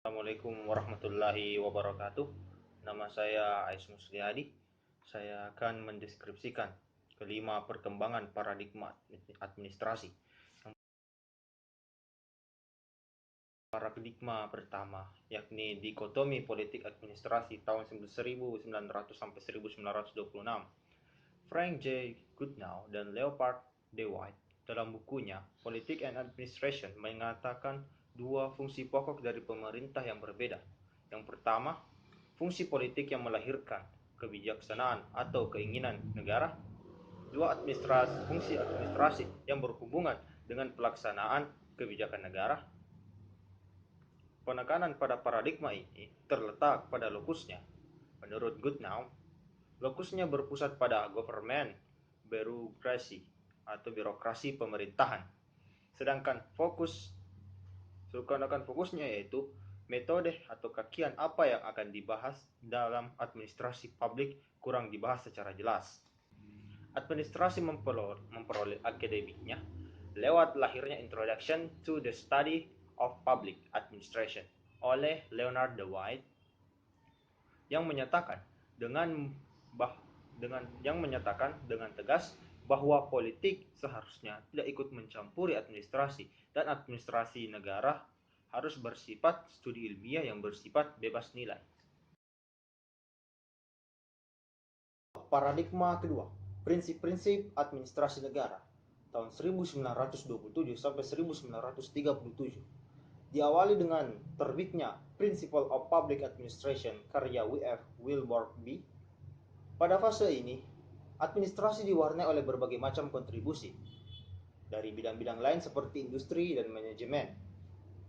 Assalamualaikum warahmatullahi wabarakatuh. Nama saya Ais Musliadi. Saya akan mendeskripsikan kelima perkembangan paradigma administrasi. Paradigma pertama, yakni dikotomi politik administrasi tahun 1900 sampai 1926. Frank J. Goodnow dan Leopold D. White dalam bukunya Politics and Administration mengatakan dua fungsi pokok dari pemerintah yang berbeda. Yang pertama, fungsi politik yang melahirkan kebijaksanaan atau keinginan negara. Dua, fungsi administrasi yang berhubungan dengan pelaksanaan kebijakan negara. Penekanan pada paradigma ini terletak pada lokusnya. Menurut Goodnow, lokusnya berpusat pada government birokrasi atau birokrasi pemerintahan. Sedangkan fokusnya yaitu metode atau kakian apa yang akan dibahas dalam administrasi publik kurang dibahas secara jelas. Administrasi memperoleh akademiknya lewat lahirnya Introduction to the Study of Public Administration oleh Leonard D. White yang menyatakan dengan tegas bahwa politik seharusnya tidak ikut mencampuri administrasi dan administrasi negara harus bersifat studi ilmiah yang bersifat bebas nilai. Paradigma kedua, prinsip-prinsip administrasi negara tahun 1927 sampai 1937. Diawali dengan terbitnya Principle of Public Administration karya W.F. Wilbur B. Pada fase ini, administrasi diwarnai oleh berbagai macam kontribusi dari bidang-bidang lain seperti industri dan manajemen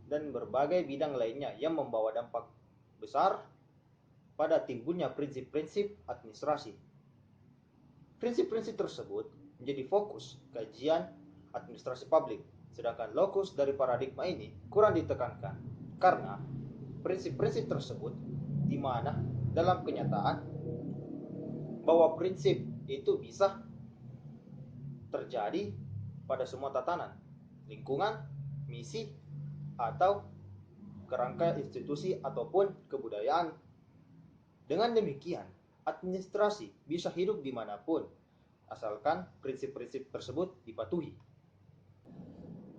dan berbagai bidang lainnya yang membawa dampak besar pada timbulnya prinsip-prinsip administrasi. Prinsip-prinsip tersebut menjadi fokus kajian administrasi publik, sedangkan lokus dari paradigma ini kurang ditekankan karena prinsip-prinsip tersebut di mana dalam kenyataan bahwa prinsip itu bisa terjadi pada semua tatanan, lingkungan, misi, atau kerangka institusi ataupun kebudayaan. Dengan demikian, administrasi bisa hidup dimanapun, asalkan prinsip-prinsip tersebut dipatuhi.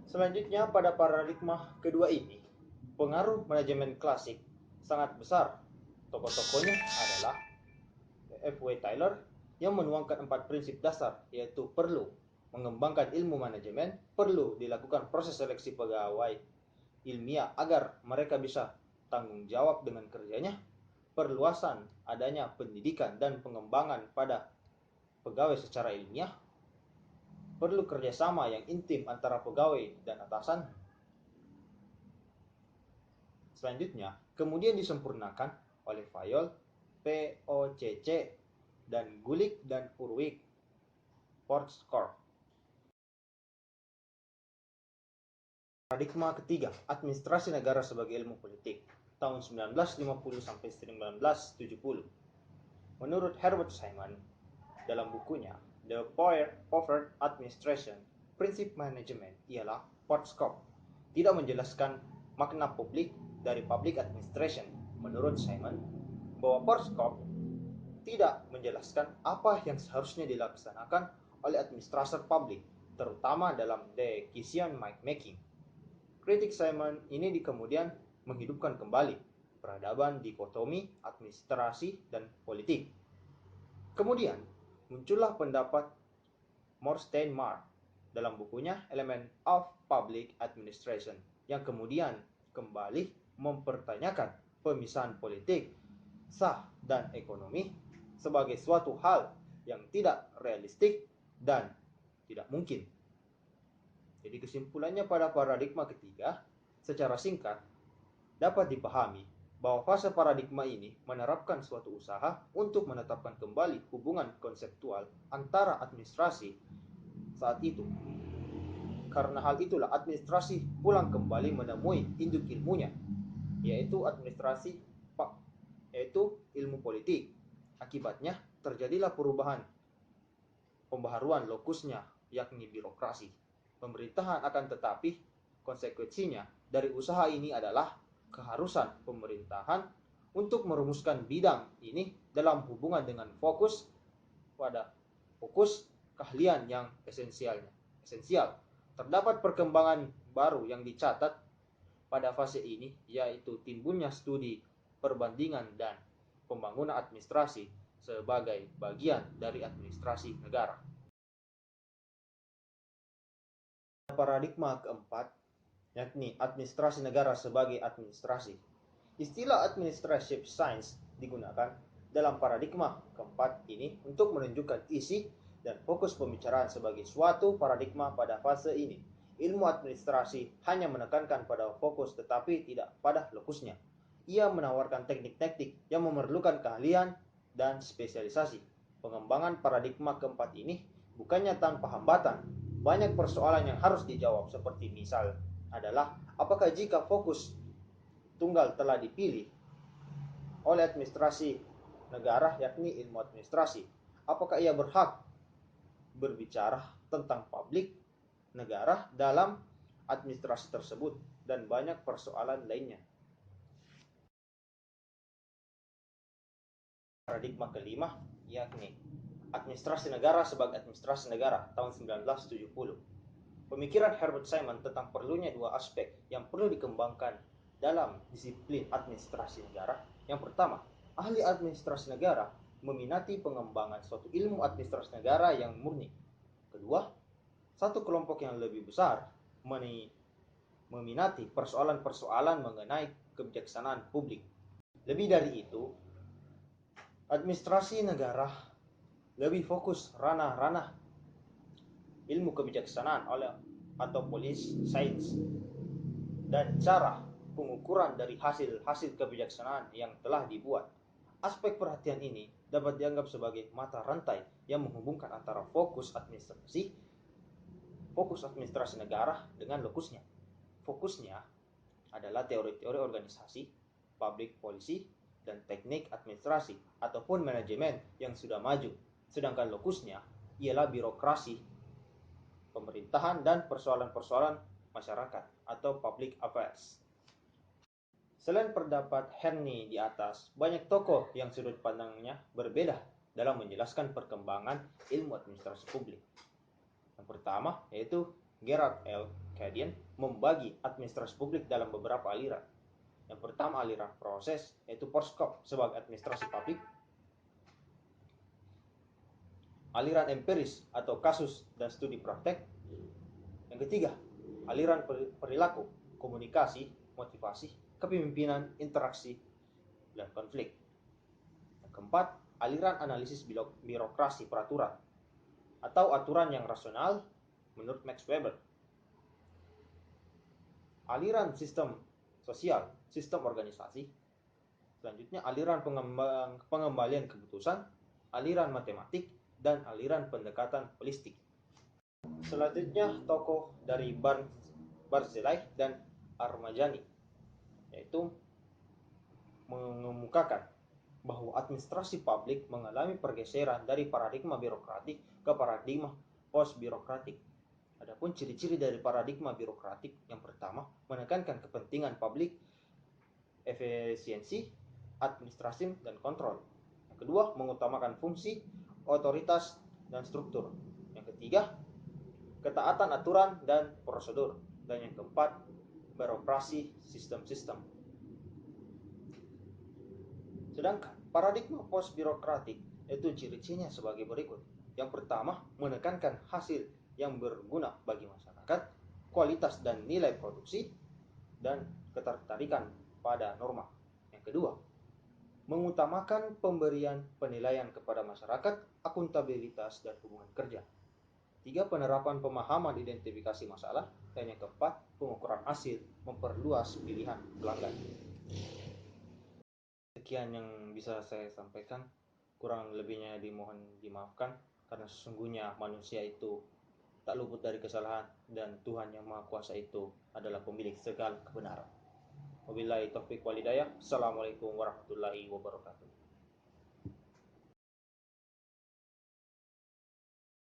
Selanjutnya, pada paradigma kedua ini, pengaruh manajemen klasik sangat besar. Tokoh-tokohnya adalah F.W. Taylor yang menuangkan 4 prinsip dasar, yaitu perlu mengembangkan ilmu manajemen, perlu dilakukan proses seleksi pegawai ilmiah agar mereka bisa tanggung jawab dengan kerjanya, perluasan adanya pendidikan dan pengembangan pada pegawai secara ilmiah, perlu kerjasama yang intim antara pegawai dan atasan. Selanjutnya, kemudian disempurnakan oleh Fayol, POCC, dan Gulick dan Urwig, Forsskål. Paradigma ketiga, administrasi negara sebagai ilmu politik, tahun 1950 sampai 1970. Menurut Herbert Simon, dalam bukunya The Povert Administration, prinsip manajemen ialah Forsskål tidak menjelaskan makna publik dari public administration. Menurut Simon, bahwa Forsskål tidak menjelaskan apa yang seharusnya dilaksanakan oleh administrator publik, terutama dalam decision making. Kritik Simon ini kemudian menghidupkan kembali peradaban dikotomi administrasi dan politik. Kemudian muncullah pendapat Morstein Mark dalam bukunya Element of Public Administration yang kemudian kembali mempertanyakan pemisahan politik, sah dan ekonomi sebagai suatu hal yang tidak realistik dan tidak mungkin. Jadi kesimpulannya pada paradigma ketiga, secara singkat dapat dipahami bahwa fase paradigma ini menerapkan suatu usaha untuk menetapkan kembali hubungan konseptual antara administrasi saat itu. Karena hal itulah administrasi pulang kembali menemui induk ilmunya, yaitu ilmu politik. Akibatnya terjadilah perubahan pembaharuan lokusnya, yakni birokrasi pemerintahan. Akan tetapi konsekuensinya dari usaha ini adalah keharusan pemerintahan untuk merumuskan bidang ini dalam hubungan dengan fokus keahlian yang esensial. Terdapat perkembangan baru yang dicatat pada fase ini, yaitu timbulnya studi perbandingan dan pembangunan administrasi sebagai bagian dari administrasi negara. Paradigma keempat, yakni administrasi negara sebagai administrasi. Istilah administrative science digunakan dalam paradigma keempat ini untuk menunjukkan isi dan fokus pembicaraan sebagai suatu paradigma pada fase ini. Ilmu administrasi hanya menekankan pada fokus tetapi tidak pada lokusnya. Ia menawarkan teknik-teknik yang memerlukan keahlian dan spesialisasi. Pengembangan paradigma keempat ini bukannya tanpa hambatan. Banyak persoalan yang harus dijawab, seperti misal adalah apakah jika fokus tunggal telah dipilih oleh administrasi negara, yakni ilmu administrasi, apakah ia berhak berbicara tentang publik negara dalam administrasi tersebut, dan banyak persoalan lainnya. Paradigma kelima, yakni administrasi negara sebagai administrasi negara tahun 1970. Pemikiran Herbert Simon tentang perlunya dua aspek yang perlu dikembangkan dalam disiplin administrasi negara. Yang pertama, ahli administrasi negara meminati pengembangan suatu ilmu administrasi negara yang murni. Kedua, satu kelompok yang lebih besar meminati persoalan-persoalan mengenai kebijaksanaan publik. Lebih dari itu, administrasi negara lebih fokus ranah-ranah ilmu kebijaksanaan atau policy science dan cara pengukuran dari hasil-hasil kebijaksanaan yang telah dibuat. Aspek perhatian ini dapat dianggap sebagai mata rantai yang menghubungkan antara fokus administrasi negara dengan lokusnya. Fokusnya adalah teori-teori organisasi, public policy, dan teknik administrasi ataupun manajemen yang sudah maju. Sedangkan lokusnya ialah birokrasi, pemerintahan, dan persoalan-persoalan masyarakat atau public affairs. Selain pendapat Henry di atas, banyak tokoh yang sudut pandangnya berbeda dalam menjelaskan perkembangan ilmu administrasi publik. Yang pertama yaitu Gerard L. Cadian membagi administrasi publik dalam beberapa aliran. Yang pertama aliran proses, yaitu Forskop sebagai administrasi publik. Aliran empiris atau kasus dan studi praktek. Yang ketiga, aliran perilaku, komunikasi, motivasi, kepemimpinan, interaksi, dan konflik. Yang keempat, aliran analisis birokrasi peraturan atau aturan yang rasional menurut Max Weber. Aliran sistem sosial, sistem organisasi. Selanjutnya aliran pengembalian keputusan, aliran matematik, dan aliran pendekatan holistik. Selanjutnya tokoh dari Barzilai dan Armajani, yaitu mengemukakan bahwa administrasi publik mengalami pergeseran dari paradigma birokratik ke paradigma post-birokratik. Adapun ciri-ciri dari paradigma birokratik, yang pertama, menekankan kepentingan publik, efisiensi, administrasi, dan kontrol. Yang kedua, mengutamakan fungsi, otoritas, dan struktur. Yang ketiga, ketaatan aturan dan prosedur. Dan yang keempat, beroperasi sistem-sistem. Sedangkan paradigma post-birokratik itu ciri-cirinya sebagai berikut. Yang pertama, menekankan hasil yang berguna bagi masyarakat, kualitas dan nilai produksi, dan ketertarikan pada norma. Yang kedua, mengutamakan pemberian penilaian kepada masyarakat, akuntabilitas, dan hubungan kerja. Tiga, penerapan pemahaman identifikasi masalah. Dan yang keempat, pengukuran hasil, memperluas pilihan pelanggan. Sekian yang bisa saya sampaikan, kurang lebihnya dimohon dimaafkan, karena sesungguhnya manusia itu tak luput dari kesalahan, dan Tuhan yang Maha Kuasa itu adalah pemilik segala kebenaran. Wabillahi taufiq wal hidayah. Assalamualaikum warahmatullahi wabarakatuh.